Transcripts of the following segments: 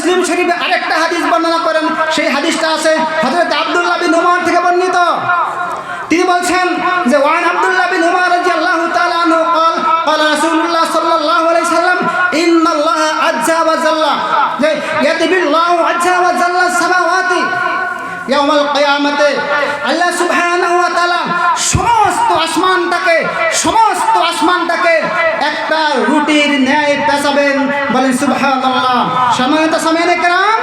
মুসলিম শরীফে আরেকটা হাদিস বর্ণনা করেন। সেই হাদিসটা আছে হযরত আব্দুল্লাহ বিন উমর থেকে বর্ণিত। তিনি বলছেন যে ওয়ান আব্দুল্লাহ বিন উমর রাদিয়াল্লাহু তাআলা আনহু قال قال রাসূলুল্লাহ সাল্লাল্লাহু আলাইহি সাল্লাম ইন্নাল্লাহা আযজা ওয়া জাল্লা যে ইয়াতিবিল্লাহু আযজা ওয়া জাল্লা সামাওয়াতি ইয়াউমাল কিয়ামাতে আল্লাহ সুবহানাহু ওয়া তাআলা সমস্ত আসমানটাকে একটা রুটির ন্যায় পেঁচাবেন। বলেন সুবহানাল্লাহ। সম্মানিত সামিয়ানে কেরাম,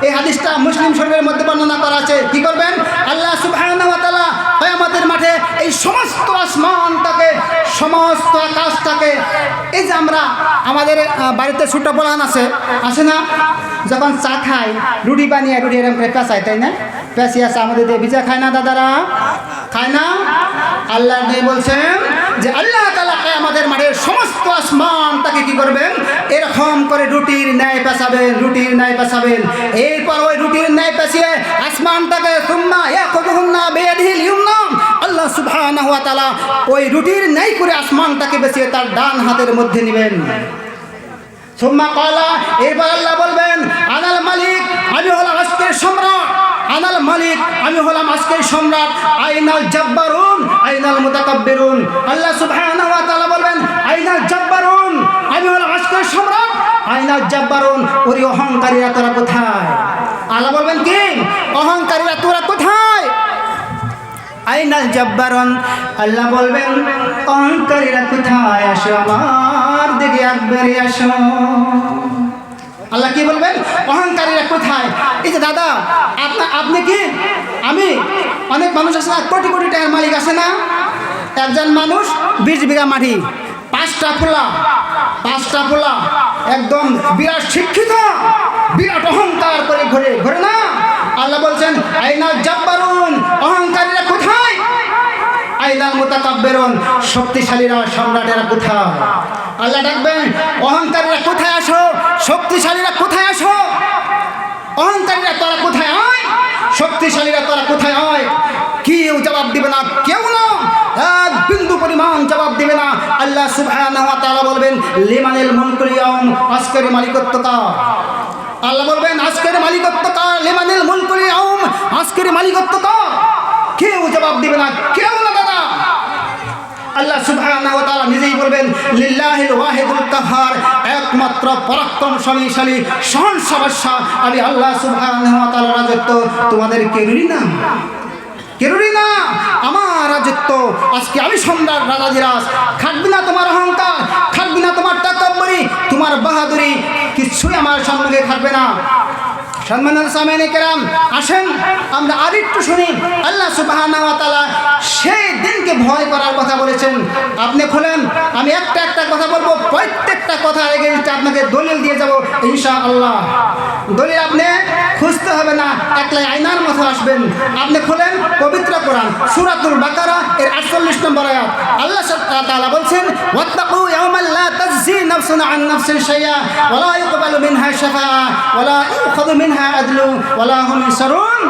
এই হাদিসটা মুসলিম শরীফের মধ্যে বর্ণনা করা আছে। কি করবেন? আল্লাহ সুবহানাহু ওয়া তাআলা কিয়ামতের মাঠে এই সমস্ত আসমানটাকে, সমস্ত আকাশটাকে, এই যে আমরা আমাদের বাড়িতে ছোট পোলান আসে না, যখন চা খাই রুটি বানিয়ে রুটি এরকম করে পেঁচাই, তাই না? পেঁচিয়ে আছে আমাদের দিয়ে ভিজা খায় না দাদারা, খায় না? আল্লাহ নবী বলছেন যে আল্লাহ তাআলা কিয়ামতের মাঠে সমস্ত আসমানটাকে কি করবেন? এরকম করে রুটির ন্যায় পেঁচাবেন। এরপর ওই রুটির ন্যায় পেঁচিয়ে আসমানটাকে সুম্মা ইয়াকুযুহুন্না বিয়াদিহিল ইউমনা, আল্লাহ সুবহানাহু ওয়া তাআলা ওই রুটির ন্যায় করে আসমানটাকে পেঁচিয়ে তার ডান হাতের মধ্যে নেবেন। সুম্মা ক্বালা, এরপর আল্লাহ বলবেন আনাল মালিক, আমি হলাম আজকের সম্রাট, আনাল মালিক, আমি হলাম আজকের সম্রাট, আইনাল জাব্বারুন আইনাল মুতাকাব্বিরুন। আল্লাহ সুবহানাহু ওয়া তাআলা বলবেন আইনাল জাব্বারুন, আমি হলাম আজকের সম্রাট, আইনাল জাব্বারুন, ওই অহংকারীরা তোরা কোথায়? আল্লাহ বলবেন কি? অহংকারীরা তোরা কোথায়? আইনাল জাব্বারুন, আল্লাহ বলবেন অহংকারীরা কোথায়? আসো আমার দিকে একবারে আসো। আল্লাহ কি বলবেন? অহংকারীরা কোথায়? এই যে দাদা আপনি কি, আমি, অনেক মানুষ আছে না, কোটি কোটি টাকার মালিক আছে না, একজন মানুষ 20 বিঘা মাটি, 5টা পোলা, একদম বিরাট শিক্ষিত, বিরাট অহংকার করে ঘরে না। আল্লাহ বলছেন আইনাল জাব্বারুন, অহংকারীরা কোথায়? আইনাল মুতাকাব্বিরুন, শক্তিশালীরা, সম্রাটেরা কোথায়? আল্লাহ ডাকবেন অহংকারীরা কোথায় আসো, শক্তিশালীরা কোথায় আসো। অহংকারীরা তোরা কোথায় আয়, শক্তিশালীরা তোরা কোথায় আয়। কেউ জবাব দিবে না, কেউ না, এক বিন্দু পরিমাণ জবাব দিবে না। আল্লাহ সুবহানাহু ওয়া তাআলা বলবেন লিমানিল মুলকুল ইয়াউম, আজকের মালিকত্ব কার? আল্লাহ বলবেন আজকের মালিকত্ব কার? লিমানিল মুলকুল ইয়াউম, আজকের মালিকত্ব কার? কেউ জবাব দিবে না, কেউ না দাদা। আল্লাহ সুবহানাহু ওয়া তাআলা নিজেই বলবেন লিল্লাহিল ওয়াহিদুল কাহ্হার, একমাত্র পরাক্রমশালী সহনসাবস্যা আমি আল্লাহ সুবহানাহু ওয়া তাআলার রাজত্ব তোমাদের কেরুরি না, আমার রাজত্ব। আজকে আমি সম্রাট রাজাধিরাজ, খাটবি না তোমার অহংকার, খাটবি না তোমার তাকাব্বুরি, তোমার বাহাদুরি, কিছুই আমার সম্মুখে খাটবে না। সম্মানিত সামিয়ানে কেরাম, আসেন আমরা আরেকটু শুনি। আল্লাহ সুবহানাহু ওয়া তাআলা সেই দিনকে ভয় করার কথা বলেছেন। আপনি খোলেন, আমি একটা কথা বলবো, প্রত্যেকটা কথা এগেইনস্টে আপনাকে দলিল দিয়ে যাব ইনশাআল্লাহ। দলিল আপনি খুঁজতে হবে না, একলাই আয়নার মতো আসবেন। আপনি খোলেন পবিত্র কোরআন সূরাতুল বাকারা এর 48 নম্বর আয়াত। আল্লাহ তাআলা বলছেন ওয়াত্তাকু ইয়াওমান লা তাজজি নাফসুন আন নাফসিন শাইআ ওয়া লা ইউকবালু মিনহা শাফাআ ওয়া লা ইউখাযু মিনহা আদলু ওয়া লা হুম ইনসারুন।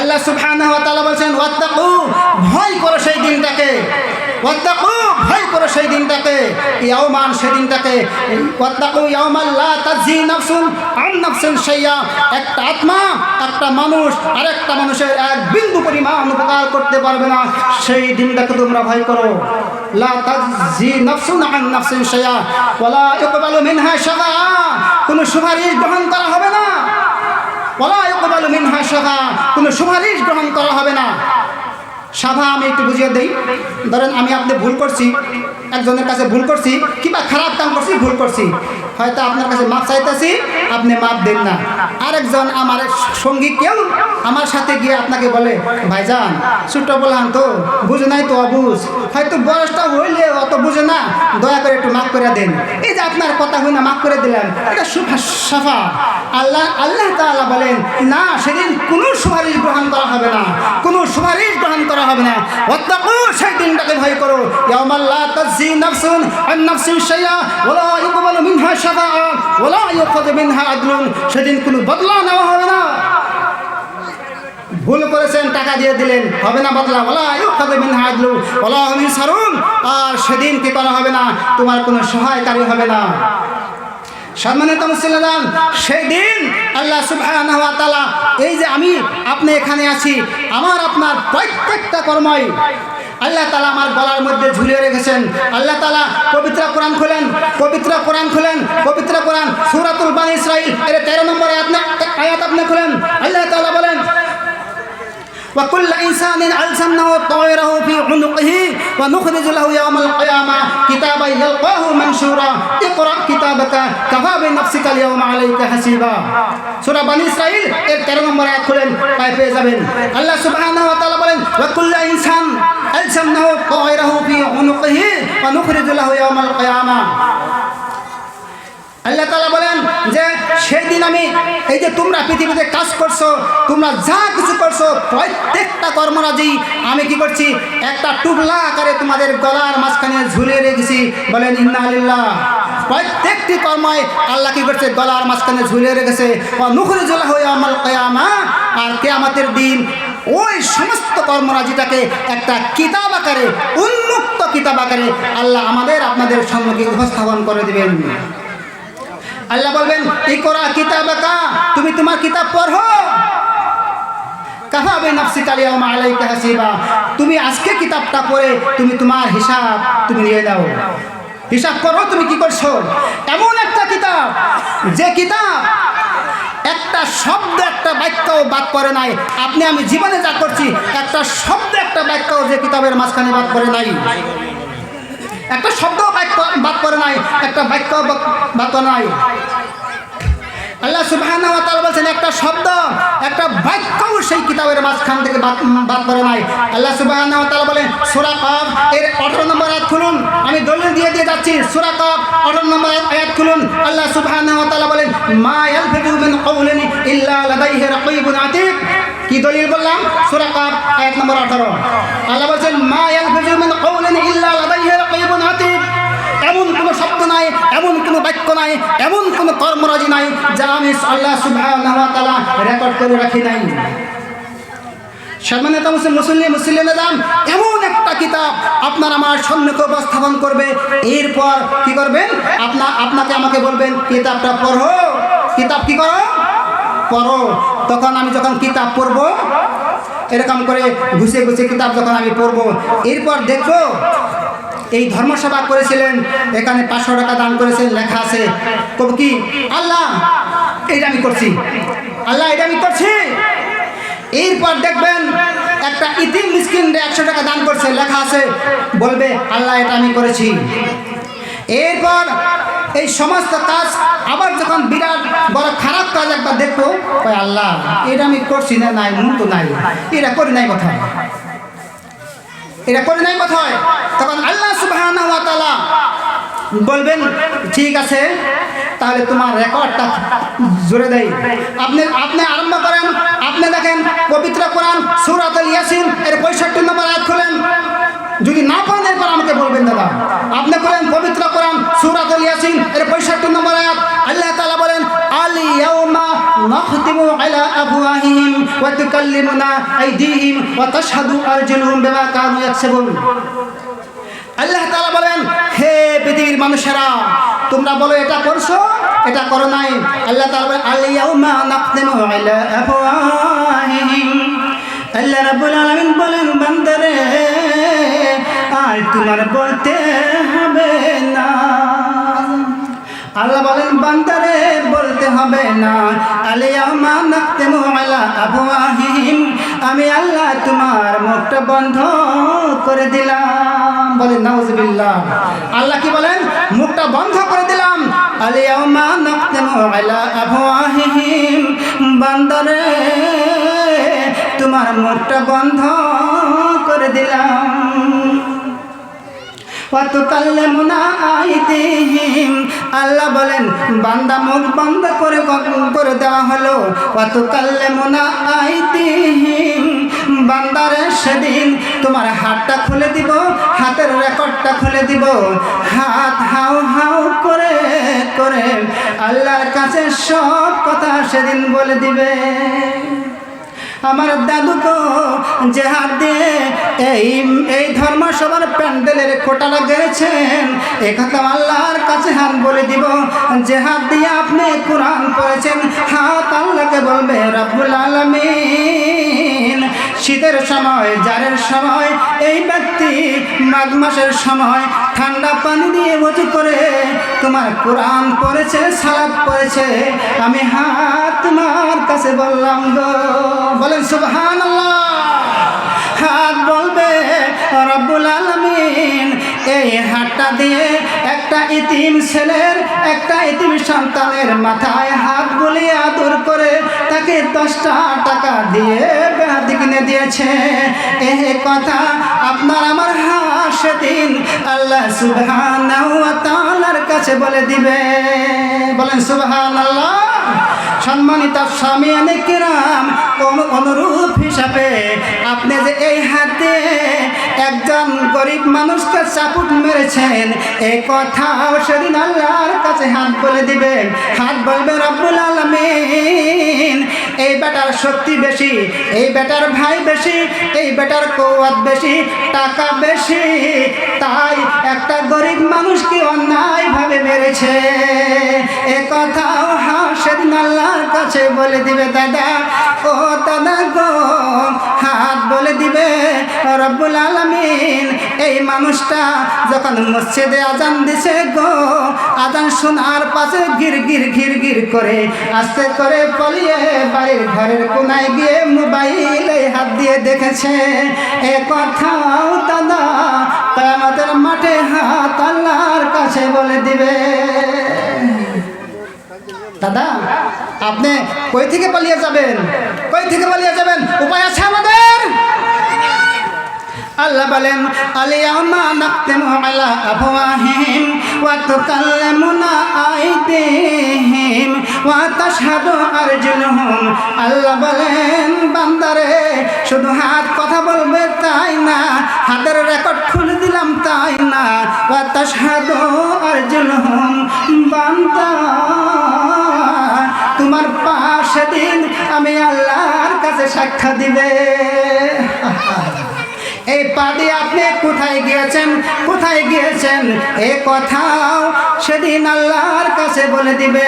আল্লাহ সুবহানাহু ওয়া তাআলা বলেন ওয়াত্তাকু, ভয় করো সেই দিনটাকে, ওয়াত্তাকু, ভয় করো সেই দিনটাকে, ইয়াওমান, সেদিনটাকে, ওয়াত্তাকু ইয়াওমান লা তাজজি নাফসুন আন নাফসিন শাইআ, একটা আত্মা, একটা মানুষ আরেকটা মানুষের এক বিন্দু পরিমাণ উপকার করতে পারবে না, সেই দিনটাকে তোমরা ভয় করো। লা তাজজি নাফসুন আন নাফসিন শাইআ ওয়া লা ইউকবালু মিনহা শাফাআ, কোনো সুপারিশ গ্রহণ করা হবে না। ওয়ালা ইউকবালু মিনহা শাফা, কোনো সুপারিশ গ্রহণ করা হবে না। সাফা আমি একটু বুঝিয়ে দেই। ধরেন আমি আপনি ভুল করছি, একজনের কাছে ভুল করছি, কিংবা খারাপ কাম করছি, ভুল করছি, হয়তো আপনার কাছে মাপ চাইতেছি, আপনি মাপ দেন না। আরেকজন আমার সঙ্গী কেউ আমার সাথে গিয়ে আপনাকে বলে ভাইজান ছোট বললাম তো, বুঝে নাই তো, অবুঝ, হয়তো বয়সটা হইলে অত বুঝে না, দয়া করে একটু মাফ করে দেন। এই যে আপনার কথা হই না মাফ করে দিলেন, এটা সাফা। আল্লাহ তাআলা বলেন না, সেদিন কোনো সুপারিশ গ্রহণ করা হবে না, কোনো সুপারিশ গ্রহণ করা হবে না। ওয়াত্তাকু, সেই দিনটাকে ভয় করো, ইয়াওমাল লা তাজজি নাফসুন আন নাফসিন শাইআ ওয়া লা ইউকবালু মিনহা শাফাআ ওয়া লা ইউখাযু মিনহা আদলুন, সেদিন কোনো বদলা নেওয়া হবে না। ভুল করেছেন, টাকা দিয়ে দিলেন, হবে না বদলা, ওয়ালা ইউখাযু মিনহা আদলুন ওয়া লা হুম ইনসারুন, আর সেদিন কি করা হবে না, তোমার কোনো সহায়কারী হবে না। সম্মানিত মুসলিম, সেই দিন আল্লাহ সুবহানাহু ওয়া তাআলা এই যে আমি আপনি এখানে আছি, আমার আপনার প্রত্যেকটা কর্মই আল্লাহ তাআলা আমার গলার মধ্যে ঝুলিয়ে রেখেছেন। আল্লাহ তাআলা পবিত্র কোরআন খুলেন, পবিত্র কোরআন সূরাতুল বানী ইসরাঈল এর 13 নম্বর আয়াত আপনি খুলেন। আল্লাহ তাআলা বলেন وكل إنسان ألزمناه طائره في عنقه ونخرج له يوم القيامة كتابا يلقاه منشورا اقرأ كتابك كفى بنفسك اليوم عليك حسيبا। সূরা বানী ইসরাঈল এর 13 নম্বর আয়াত খুলেন, পায় পেয়ে যাবেন। আল্লাহ সুবহানাহু ওয়া তাআলা বলেন وكل إنسان ألزمناه طائره في عنقه ونخرج له يوم القيامة। আল্লাহ তাআলা বলেন যে সেই দিন আমি এই যে তোমরা পৃথিবীতে কাজ করছো, তোমরা যা কিছু করছো প্রত্যেকটা কর্মরাজি আমি কি করছি, একটা টুকলা আকারে তোমাদের গলার মাঝখানে ঝুলিয়ে রেখেছি। বলেন ইন্না লিল্লাহ। প্রত্যেকটি কর্মই আল্লাহ কি করছে, গলার মাঝখানে ঝুলিয়ে রেখেছে। ওয়া নুখরিজু লাহু ইয়াউমাল কিয়ামা, আর কিয়ামতের দিন ওই সমস্ত কর্মরাজিটাকে একটা কিতাব আকারে, উন্মুক্ত কিতাব আকারে আল্লাহ আমাদের আপনাদের সম্মুখে উপস্থাপন করে দিবেন। আল্লাহ বলবেন ইকরা কিতাবাকা, তুমি তোমার কিতাব পড়ো। কাফা বিনাফসিকা আল-ইয়াওমা আলাইকা হাসিবা, তুমি আজকে কিতাবটা পড়ে তুমি তোমার হিসাব তুমি নিয়ে দাও। হিসাব করো তুমি কি করছো। এমন একটা কিতাব, যে কিতাব একটা শব্দ একটা বাক্যও বাদ পড়ে নাই। আপনি আমি জীবনে যা করছি একটা শব্দ একটা বাক্যও যে কিতাবের মাঝখানে বাদ পড়ে নাই। একটা শব্দ বাদ পড়ে নাই, একটা বাক্য বাদ পড়ে নাই। আল্লাহ সুবহানাহু ওয়া তাআলা বলেন একটা শব্দ একটা বাক্যও সেই কিতাবের মাঝখান থেকে বাদ পড়ে নাই। আল্লাহ সুবহানাহু ওয়া তাআলা বলেন সূরা কাফ এর 18 নম্বর আয়াত খুলুন, আমি দলিল দিয়ে যাচ্ছি। সূরা কাফ 18 নম্বর আয়াত খুলুন। আল্লাহ সুবহানাহু ওয়া তাআলা বলেন মা ইয়ালফিযু মিন কাওলিন ইল্লা লাদাইহি রাকীবুন আতীদ। কি দলিল বললাম? সূরা কাফ আয়াত নম্বর 18। আল্লাহ বলেন মা ইয়ালফিযু মিন কাওলিন ইল্লা লাদাইহি রাকীবুন আতীদ। এমন কোনো শব্দ নাই, এমন কোনো বাক্য নাই, এমন কোনো কর্মরাজি নাই যা আমি আল্লাহ সুবহানাহু ওয়া তাআলা রেকর্ড করে রাখি নাই। সম্মানিত মুসলিম, এমন একটা কিতাব আপনার আমার সম্মুখে উপস্থাপন করবে। এরপর কি করবেন? আপনাকে আমাকে বলবেন কিতাবটা পড়ো। কিতাব কি করো? পড়ো। তখন আমি যখন কিতাব পড়বো, এরকম করে ঘুষে কিতাব যখন আমি পড়বো, এরপর দেখবো এই ধর্মসভা করেছিলেন, এখানে 500 টাকা দান করেছেন, লেখা আছে কবি কি আল্লাহ এটা আমি করছি, আল্লাহ এটা আমি করছি। এরপর দেখবেন একটা ইতিম মিসকিনরে 100 টাকা দান করছে, লেখা আছে বলবে আল্লাহ এটা আমি করেছি। এরপর এই সমস্ত কাজ আবার যখন বিরাট বড় খারাপ কাজ একবার দেখবো, আল্লাহ এটা আমি করছি না, নাই মন তো নাই, এটা করি নাই কোথায়, এটা করে নাই কোথায়। তখন আল্লাহ সুবহানাহু ওয়া তাআলা বলবেন ঠিক আছে, তাহলে তোমার রেকর্ডটা জুড়ে দেই। আপনি আরম্ভ করেন। আপনি দেখেন পবিত্র কোরআন সূরাতুল ইয়াসিন এর 65 নম্বর আয়াত খুলেন। যদি না পারেন এরপর আমাকে বলবেন দাদা। আপনি করেন পবিত্র কোরআন সূরাতুল ইয়াসিন এর 65 নম্বর আয়াত। আল্লাহ তাআলা বলেন আল ইয়াউমা নাখতিমু আলা আফওয়াহিহিম ওয়া তুকাল্লিমুনা আইদিহিম ওয়া তাশহাদু আরজুলুহুম বিমা কানু ইয়াকসিবুন। আল্লাহ তাআলা বলেন হে পৃথিবীর মানুষেরা, তোমরা বলো এটা করছো, এটা করো নাই। আল্লাহ তাআলা বলেন আল ইয়াউমা নাখতিমু আলা আফওয়াহিহিম। আল্লাহ রাব্বুল আলামিন বলেন বান্দারে আর তোমার বলতে হবে না। আল্লাহ বলেন বান্দারে বলতে হবে না। আল ইয়াউমা নাখতিমু আলা আফওয়াহিহিম, আমি আল্লাহ তোমার মুখটা বন্ধ করে দিলাম। বলেন নাউযুবিল্লাহ। আল্লাহ কি বলেন? মুখটা বন্ধ করে দিলাম। আল ইয়াউমা নাখতিমু আলা আফওয়াহিহিম, বান্দারে তোমার মুখটা বন্ধ করে দিলাম। ওয়া তুকাল্লিমুনা আইদিহিম, আল্লাহ বলেন বান্দা মুখ বন্ধ করে দেওয়া হলো। ওয়া তুকাল্লিমুনা আইদিহিম, বান্দারে সেদিন তোমার হাতটা খুলে দিব, হাতের রেকর্ডটা খুলে দিব। হাত হাউ হাউ করে করে আল্লাহর কাছে সব কথা সেদিন বলে দিবে। আমার দাদুকে যে হাত দিয়ে এই ধর্ম সবার প্যান্ডেলের খোটা লাগিয়েছেন, এ কথা আল্লাহর কাছে হাত বলে দিব। যে হাত দিয়ে আপনি কোরআন পড়েছেন, হাত আল্লাহকে বলবে রব্বুল আলামিন শীতের সময়, জারের সময় এই ব্যক্তি মাঘ মাসের সময় ঠান্ডা পানি দিয়ে ওযু করে তোমার কোরআন পড়েছে, সালাত পড়েছে, আমি হাত তোমার কাছে বললাম গো। বলেন সুবহানাল্লাহ। হাত বলবে রব্বুল আলামিন এই হাতটা দিয়ে একটা ইতিম ছেলের, একটা ইতিম সন্তানের মাথায় হাত বুলিয়ে আদর করে তাকে 10টা টাকা দিয়ে বেহাতি কিনে দিয়েছে। এই কথা আপনার আমার হাত সেদিন আল্লাহ সুবহানাহু ওয়া তাআলার কাছে বলে দিবে। বলেন সুবহানাল্লাহ। সম্মানিত সামিয়ানে কিরাম, অনুরূপ হিসাবে আপনি যে এই হাতে একজন গরিব মানুষকে চাপুট মেরেছেন, এই কথাও সেদিন আল্লাহর কাছে হাত বলে দিবেন। হাত বলবে রব্বুল আলামিন এই বেটার শক্তি বেশি, এই বেটার ভাই বেশি, এই বেটার কওয়াত বেশি, টাকা বেশি, তাই একটা গরিব মানুষকে অন্যায়ভাবে মেরেছে। এ কথাও সেদিন আল্লাহর কাছে বলে দিবে। দাদা ও দাদা গো, হাত বলে দিবে রব্বুল আলামিন এই মানুষটা যখন মসজিদে আজান দিছে গো, আজান শোনার পাশে গির গির ঘির গির করে আস্তে করে পলিয়ে বাড়ির ঘরের কোনায় গিয়ে মোবাইলে হাত দিয়ে দেখেছে। এ কথাও দাদা কিয়ামতের মাঠে হাত আল্লাহর কাছে বলে দিবে। দাদা আপনি কই থেকে পালিয়ে যাবেন? কই থেকে পালিয়ে যাবেন? উপায় আছে আমাদের। আল্লাহ বলেন আলিয়াউমা নাখতিমু আলা আফওয়াহিহিম ওয়া তুকাল্লিমুনা আইদিহিম ওয়া তাশহাদু আরজুলুহুম। আল্লাহ বলেন বান্দারে শুধু হাত কথা বলবে তাই না, হাতের রেকর্ড খুলে দিলাম তাই না, ওয়া তাশহাদু আরজুলুহুম, বান্দা তোমার পাশে দিন আমি আল্লাহর কাছে সাক্ষ্য দিবে। এই পা দিয়ে আপনি কোথায় গিয়েছেন, কোথায় গিয়েছেন এ কথাও সেদিন আল্লাহর কাছে বলে দিবে।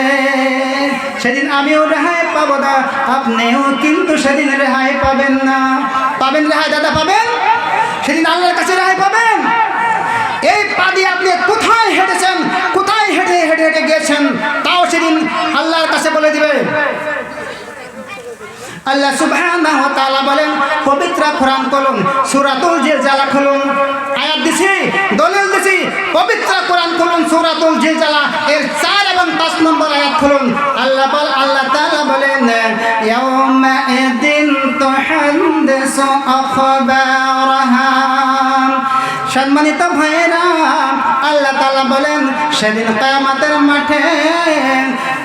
সেদিন আমিও রেহাই পাবো না, আপনিও কিন্তু সেদিন রেহাই পাবেন না। পাবেন রেহাই দাদা? পাবেন? সেদিন আল্লাহর কাছে রেহাই পাবেন। এই পা দিয়ে আপনি কোথায় হেঁটেছেন, কোথায় হেঁটে হেঁটে হেঁটে গিয়েছেন তাও সেদিন আল্লাহর কাছে বলে দিবে। আল্লাহ সুবহানাহু ওয়া তাআলা বলেন পবিত্র কোরআন খুলুন, সূরাতুল জিলজালা খুলুন। আয়াত দিছি, দলিল দিছি, পবিত্র কোরআন খুলুন, সূরাতুল জিলজালা এর 4 এবং 5 নম্বর আয়াত খুলুন। আল্লাহ তাআলা বলেন ইয়াউমা ইদিন তুহাদ্দিসু আখবারাহা। সম্মানিত ভাইরা, আল্লাহ তাআলা বলেন সেদিন কিয়ামতের মাঠে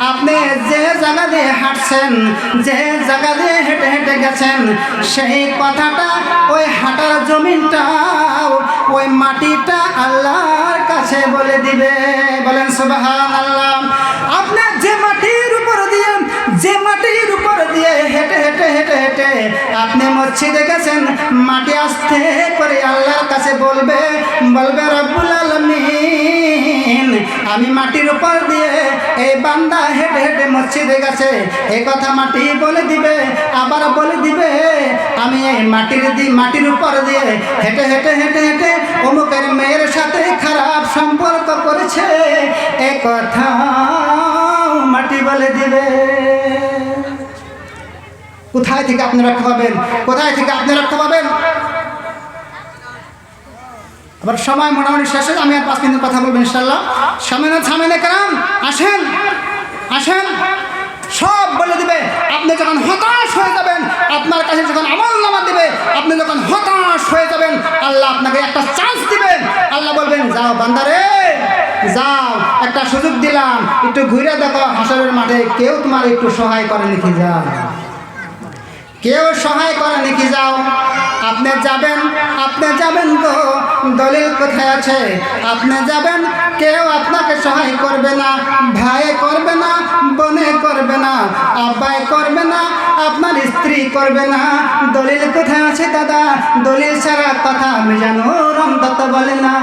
আপনি যে জায়গা দিয়ে হাঁটছেন, যে জায়গা দিয়ে হেঁটে হেঁটে গেছেন, সেই কথাটা ওই হাঁটার জমিনটাও ওই মাটিটা আল্লাহর কাছে বলে দিবে। বলেন সুবহানাল্লাহ। আপনি যে মাটির উপর দিয়ে, যে মাটির উপর দিয়ে হেঁটে হেঁটে হেঁটে হেঁটে আপনি মসজিদে গেছেন, মাটি আস্তে করে আল্লাহর কাছে বলবে, বলবে রব্বুল আলামিন আমি মাটির উপর দিয়ে এই বান্দা হেঁটে হেঁটে মসজিদে গেছে, এই কথা মাটি বলে দিবে। আবার বলে দিবে আমি এই মাটির উপর দিয়ে হেঁটে হেঁটে হেঁটে হেঁটে অমুকের মেয়ের সাথে খারাপ সম্পর্ক করেছে, এ কথা মাটি বলে দিবে। কোথায় থেকে আপনি রক্ষা পাবেন? কোথায় থেকে আপনি রক্ষা পাবেন? আবার সময় মোটামুটি শেষ হয়ে, আমি আর 5 মিনিট কথা বলবো ইনশাআল্লাহ। সামনে কারাম আসেন, আসেন, সব বলে দিবে। আপনি যখন হতাশ হয়ে যাবেন, আপনার কাছে যখন আমলনামা দিবে, আপনি যখন হতাশ হয়ে যাবেন, আল্লাহ আপনাকে একটা চান্স দিবেন। আল্লাহ বলবেন যাও বান্দারে যাও, একটা সুযোগ দিলাম, একটু ঘুরে দেখো হাসরের মাঠে কেউ তোমার একটু সহায় করে নাকি, যাও কেউ সহায় করে নাকি, যাও। আপনি যাবেন, আপনি আপনি যাবেন গো, দলিল কোথায় আছে? আপনি যাবেন, কেউ আপনাকে সহায় করবে না, ভাই করবে না, বোনে করবে না, আব্বাই করবে না, আপনার স্ত্রী করবে না। দলিল কোথায় আছে দাদা? দলিল ছাড়া কথা আমি জানো অন্তত বলে না।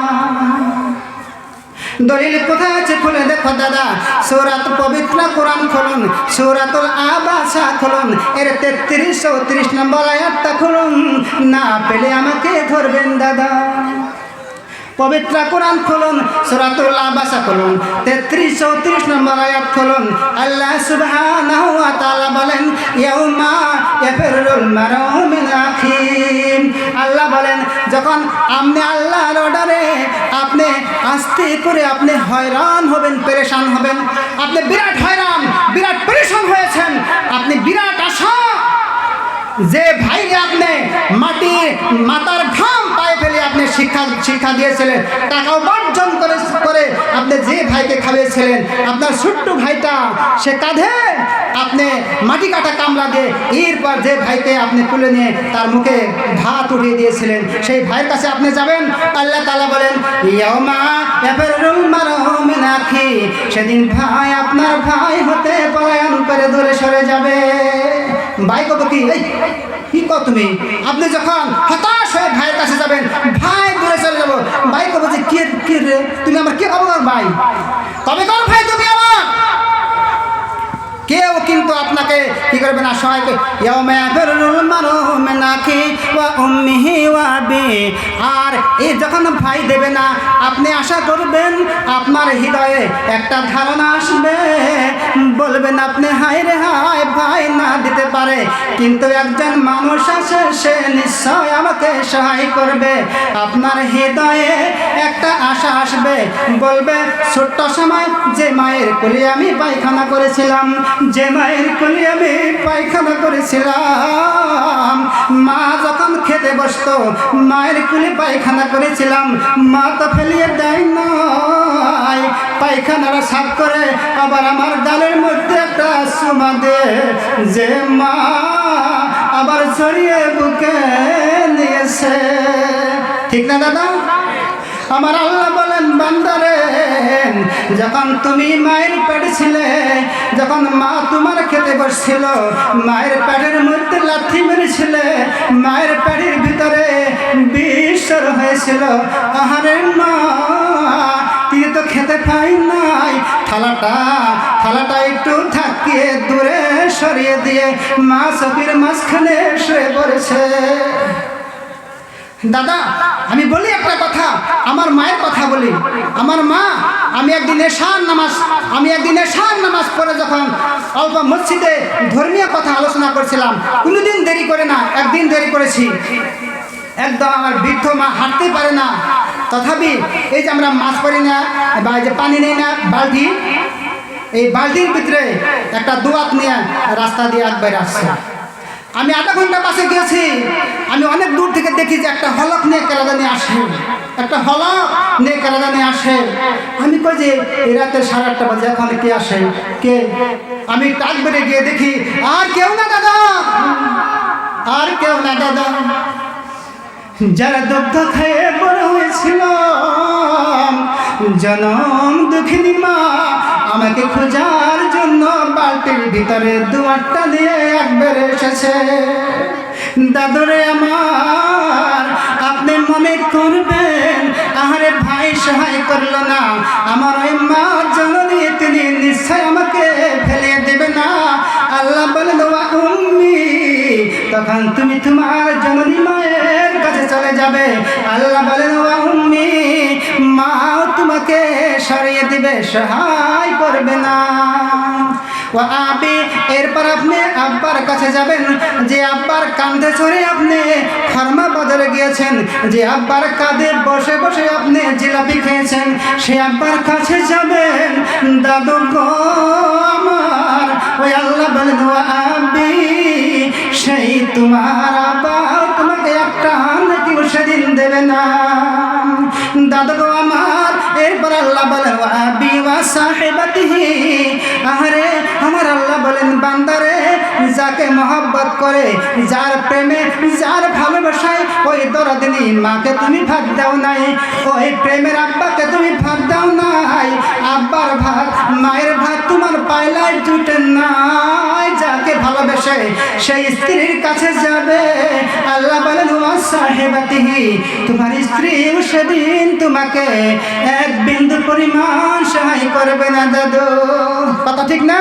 দলিল কোথায় আছে খুলে দেখো দাদা, সূরাত পবিত্র কোরআন খুলুন, সূরাতুল আবাসা খুলুন, এর 33-34 নম্বর আয়াতটা খুলুন, না পেলে আমাকে ধরবেন দাদা। পবিত্র কোরআন খুলুন, সূরাতুল আবাসা খুলুন, 33-34 নম্বর আয়াত খুলুন। আল্লাহ সুবহানাহু ওয়া তাআলা বলেন, ইয়াউমা ইয়াফিরুল মারউ মিন আখিহি। আল্লাহ বলেন, যখন আপনি আল্লাহর অর্ডারে আপনি আস্তে করে আপনি হয়রান হবেন, পেরেশান হবেন, আপনি বিরাট হয়রান, বিরাট পেরেশান হয়েছেন, আপনি বিরাট আশা, যে ভাইকে আপনি মাথার ঘাম পায়ে ফেলে আপনি শিক্ষা দিয়েছিলেন, টাকা উপার্জন করে আপনি যে ভাইকে খাইয়েছিলেন, আপনার ছোট্ট ভাইটা সে কাঁধে আপনি মাটি কাটা কামলা দিয়ে এরপর যে ভাইকে আপনি তুলে নিয়ে তার মুখে ভাত উঠিয়ে দিয়েছিলেন, সেই ভাইয়ের কাছে আপনি যাবেন। আল্লাহ তাআলা বলেন, ইয়াউমা ইয়াফিরুল মারউ মিন আখিহি, সেদিন ভাই আপনার ভাই হতে পলায়ন করে দূরে সরে যাবে। ভাই কত কি কত তুমি, আপনি যখন হতাশ হয়ে ভাইয়ের কাছে যাবেন, ভাই দূরে চলে যাবো, ভাই কব যে কি রে তুমি আমার কে খবর ভাই, কবে কর ভাই তুমি আমার, কেউ কিন্তু আপনাকে কি করবে না, সহায়কে। আর এই যখন ভাই দেবে না, আপনি আশা করবেন আপনার হৃদয়ে একটা ধারণা আসবে, বলবেন আপনি হায় রে হায়, ভাই না দিতে পারে, কিন্তু একজন মানুষ আছে সে নিশ্চয় আমাকে সহায় করবে। আপনার হৃদয়ে একটা আশা আসবে, বলবে ছোট্ট সময় যে মায়ের কোলে আমি পায়খানা করেছিলাম, যে মায়ের কোলে আমি পায়খানা করেছিলাম, মা যখন খেতে বসতো মায়ের কোলে পায়খানা করেছিলাম, মা তো ফেলিয়ে দেয় নাই, পায়খানাটা সাফ করে আবার আমার গালের মধ্যে একটা চুমা দে, যে মা আবার ছড়িয়ে বুকে নিয়েছে। ঠিক না দাদা? আমার আল্লাহ বলেন, বান্দারে যখন তুমি মায়ের পেটে ছিলে, যখন মা তোমার খেতে বসছিল, মায়ের পেটের মধ্যে লাথি মেরেছিলে, মায়ের পেটের ভিতরে বিস্বর হয়েছিল, আহারে মা তিনি তো খেতে পাই নাই, থালাটা একটু থাকিয়ে দূরে সরিয়ে দিয়ে মা চোখের মাঝখানে শুয়ে পড়েছে। দাদা আমি বলি একটা কথা, আমার মায়ের কথা বলি। আমার মা, আমি একদিন এশার নামাজ পড়ে যখন অল্প মসজিদে ধর্মীয় কথা আলোচনা করছিলাম, কোনোদিন দেরি করে না, একদিন দেরি করেছি। একদম আমার বৃদ্ধ মা হাঁটতে পারে না, তথাপি এই যে আমরা মাছ পড়ি না বা এই যে পানি নেই না বালতি, এই বালতির ভিতরে একটা দুয়াত নিয়ে রাস্তা দিয়ে একবার আসছে। আমি আধা ঘন্টা বাসে গেছি, আমি অনেক দূর থেকে দেখি যে একটা হলক নিয়ে কেরাদা নিয়ে আসে, একটা হলক নিয়ে কেরাদা নিয়ে আসে। আমি কই যে এই রাতে 8:30 বাজে এখন কে আসে, কে? আমি টাক বেড়ে গিয়ে দেখি আর কেউ না দাদা, আর কেউ না দাদা, যারা দুগ্ধ খেয়ে বড় হয়েছিল, জনম দুঃখিনী মা আমাকে খোঁজার জন্য বালতির ভিতরে দুয়ারটা দিয়ে একবার এসেছে। দাদুরে আমার, আপনি মনে করবেন আহারে ভাই সহায় করলো না, আমার ওই মা জননী তিনি নিশ্চয় আমাকে ফেলে দেবে না। আল্লাহ বলেন ওয়া উম্মি, তখন তুমি তোমার জননী মায়ের কাছে চলে যাবে। আল্লাহ বলেন ওয়া উম্মি, মা তোমাকে সরিয়ে দিবে, সহায় করবে না। ও আবি, এরপর আপনি আব্বার কাছে যাবেন, যে আব্বার কাঁধে চড়ে আপনি খরমা বাজারে গিয়েছেন, যে আব্বার কাঁধে বসে বসে আপনি জিলাপি খেয়েছেন, সে আব্বার কাছে যাবেন। দাদু গো আমার, ওই আল্লাহ বলেন ও আবি, সেই তোমার আব্বা তোমাকে একটা নাকিও সেদিন দেবে না। দাদু গো আমার, এরপর আল্লাহ বলেন ও আবি ওয়া ওয়া সাহিবাতিহি। আহারে আমার আল্লাহ বলেন বান্দারে, যাকে মহব্বত করে, যার প্রেমে, যার ভালোবাসায় ওই দরদিনী মাকে তুমি ভাত দাও নাই, ওই প্রেমের আব্বাকে তুমি ভাত দাও নাই, আব্বার ভাত মায়ের ভাত তোমার পাইলায় জুটে নাই, যাকে ভালোবেসে সেই স্ত্রীর কাছে যাবে, আল্লাহ বলেন ওয়া সাহিবাতিহি, তোমার স্ত্রীও সেদিন তোমাকে এক বিন্দু পরিমাণ সহায় করবে না দাদু। কথা ঠিক না?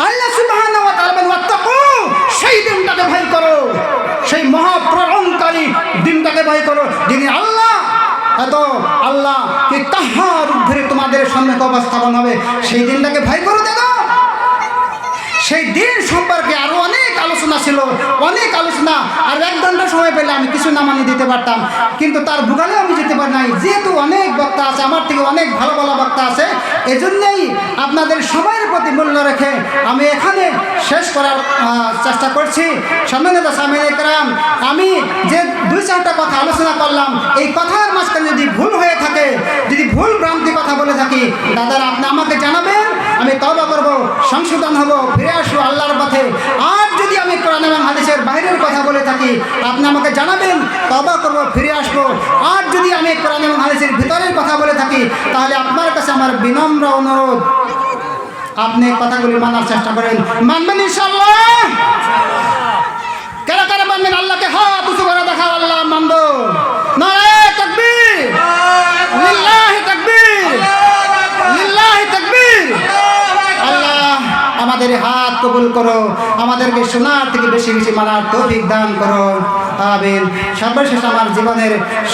আল্লাহ সুবহানাহু ওয়া তাআলা বলেন ওয়াত্তাকু, সেই দিনটাকে ভয় করো, সেই মহাপ্রলয়ঙ্কারী দিনটাকে ভয় করো, যিনি আল্লাহ আল্লাহ কি তাহার রূপে তোমাদের সামনে উপস্থাপন হবে, সেই দিনটাকে ভয় করো দাদা। সেই দিন সম্পর্কে আরো অনেক আলোচনা ছিল, অনেক আলোচনা, আর 1 ঘন্টা সময় পেলে আমি কিছু নামানি দিতে পারতাম, কিন্তু তার ভুগালে আমি যেতে পারি নাই, যেহেতু অনেক বক্তা আছে, আমার থেকে অনেক ভালো ভালো বক্তা আছে, এজন্যই আপনাদের সময়ের প্রতি মূল্য রেখে আমি এখানে শেষ করার চেষ্টা করছি। সম্মানিত সামিনে কেরাম, আমি যে 2-4টা কথা আলোচনা করলাম, এই কথার মাঝখানে যদি ভুল হয়ে থাকে, যদি ভুল ভ্রান্তি কথা বলে থাকি, দাদারা আপনি আমাকে জানাবেন, আমি তওবা করব, সংশোধন হব, ফিরে আসবো আল্লাহর পথে। আর যদি আমি কোরআন এবং হাদিসের বাইরের কথা বলে থাকি, আপনি আমাকে জানাবেন, তওবা করব, ফিরে আসবো। আর যদি আমি কোরআন এবং হাদিসের ভিতরের কথা বলে থাকি, তাহলে আপনার কাছে আমার বিনম্র অনুরোধ, আপনি কথাগুলি মানার চেষ্টা করেন। মানবেন ইনশাআল্লাহ? কারা কারা মানবেন? আল্লাহকে হাত উঁচু করে দেখা, আল্লাহ মানব। নারায়ে তাকবীর, লিল্লাহি তাকবীর, লিল্লাহি তাকবীর। আল্লাহ আমাদের হাত কবুল করো, আমাদেরকে শোনার থেকে বেশি বেশি মানার তৌফিক দান করো, আমিন। সর্বশেষ আমার জীবনের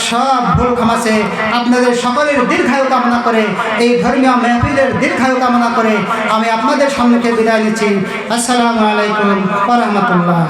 সব ভুল ক্ষমাছে আপনাদের সকলের দীর্ঘায়ু কামনা করে, এই ধর্মীয় মেহফিলের দীর্ঘায়ু কামনা করে আমি আপনাদের সম্মুখে বিদায় নিচ্ছি। আসসালামু আলাইকুম ওয়া রাহমাতুল্লাহ।